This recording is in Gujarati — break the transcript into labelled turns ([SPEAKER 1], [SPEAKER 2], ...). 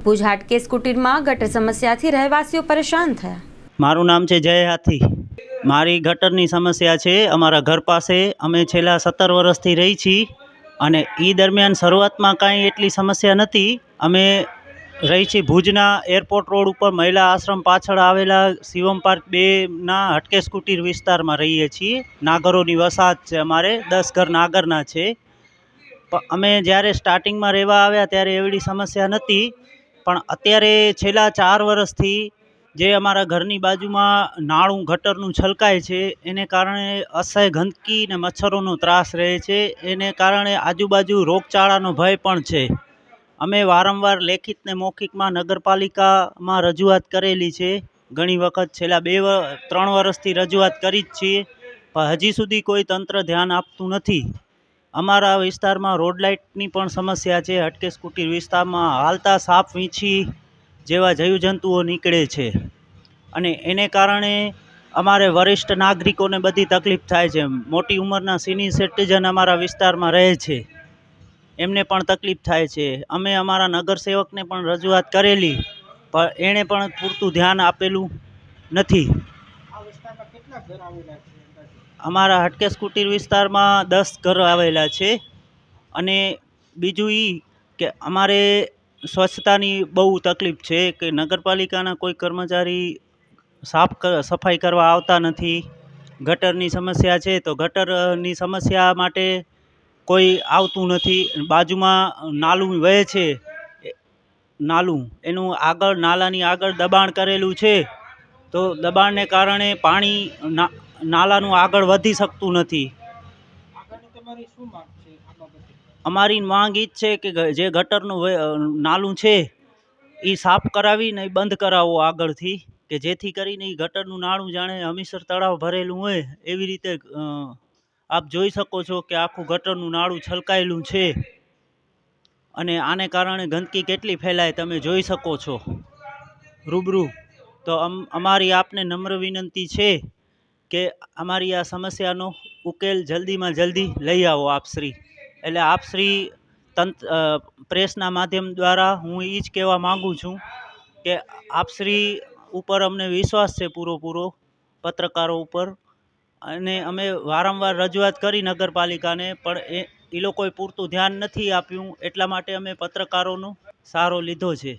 [SPEAKER 1] ભુજ હાટકેશ કુટીરમાં ગટર સમસ્યાથી રહેવાસીઓ પરેશાન થયા।
[SPEAKER 2] મારું નામ છે જય હાથી। મારી ગટરની સમસ્યા છે અમારા ઘર પાસે। અમે છેલ્લા 17 વર્ષથી રહી છીએ અને એ દરમિયાન શરૂઆતમાં કાંઈ એટલી સમસ્યા નથી। અમે રહી છીએ ભુજના એરપોર્ટ રોડ ઉપર મહિલા આશ્રમ પાછળ આવેલા શિવમ પાર્ક 2ના હાટકેશ કુટીર વિસ્તારમાં રહીએ છીએ। નાગરોની વસાહત છે, અમારે 10 ઘર નાગરના છે। અમે જ્યારે સ્ટાર્ટિંગમાં રહેવા આવ્યા ત્યારે એવડી સમસ્યા નહોતી, પણ અત્યારે છેલ્લા 4 વર્ષથી જે અમારા ઘરની બાજુમાં નાળું ગટરનું છલકાય છે એને કારણે અસહ્ય ગંદકી ને મચ્છરોનો ત્રાસ રહે છે। એને કારણે આજુબાજુ રોગચાળાનો ભય પણ છે। અમે વારંવાર લેખિત ને મૌખિકમાં નગરપાલિકામાં રજૂઆત કરેલી છે। ઘણી વખત છેલ્લા 2-3 વર્ષથી રજૂઆત કરી જ છીએ, પણ હજી સુધી કોઈ તંત્ર ધ્યાન આપતું નથી। અમારા વિસ્તારમાં રોડ લાઇટની પણ સમસ્યા છે। હાટકેશ કુટીર વિસ્તારમાં હાલતા સાપ વીંછી જેવા જીવજંતુઓ નીકળે છે અને એને કારણે અમારે વરિષ્ઠ નાગરિકોને બધી તકલીફ થાય છે। મોટી ઉંમરના સિનિયર સિટીઝન અમારા વિસ્તારમાં રહે છે, એમને પણ તકલીફ થાય છે। અમે અમારા નગરસેવકને પણ રજૂઆત કરેલી, પણ એણે પણ પૂરતું ધ્યાન આપેલું નથી। અમારા હાટકેશ કુટીર વિસ્તારમાં 10 ઘર આવેલા છે અને બીજું એ કે અમારે સ્વચ્છતાની બહુ તકલીફ છે કે નગરપાલિકાના કોઈ કર્મચારી સફાઈ કરવા આવતા નથી। ગટરની સમસ્યા છે તો ગટરની સમસ્યા માટે કોઈ આવતું નથી। બાજુમાં નાલું વહે છે, એનું આગળ નાલાની આગળ દબાણ કરેલું છે, તો દબાણને કારણે પાણી નાલાનું આગળ વધી શકતું નથી। અમારી માંગ એ જ છે કે જે ગટરનું નાલું છે એ સાફ કરાવીને બંધ કરાવો આગળથી, કે જેથી કરીને એ ગટરનું નાળું જાણે હમીસર તળાવ ભરેલું હોય એવી રીતે આપ જોઈ શકો છો કે આખું ગટરનું નાળું છલકાયેલું છે અને આને કારણે ગંદકી કેટલી ફેલાય તમે જોઈ શકો છો રૂબરૂ। તો અમારી આપને નમ્ર વિનંતી છે કે અમારી આ સમસ્યાનો ઉકેલ જલ્દીમાં જલ્દી લઈ આવો આપશ્રી। એટલે આપશ્રી પ્રેસના માધ્યમ દ્વારા હું એ જ કહેવા માગું છું કે આપશ્રી ઉપર અમને વિશ્વાસ છે પૂરો પત્રકારો ઉપર, અને અમે વારંવાર રજૂઆત કરી નગરપાલિકાને, પણ એ લોકોએ પૂરતું ધ્યાન નથી આપ્યું। એટલા માટે અમે પત્રકારોનો સહારો લીધો છે।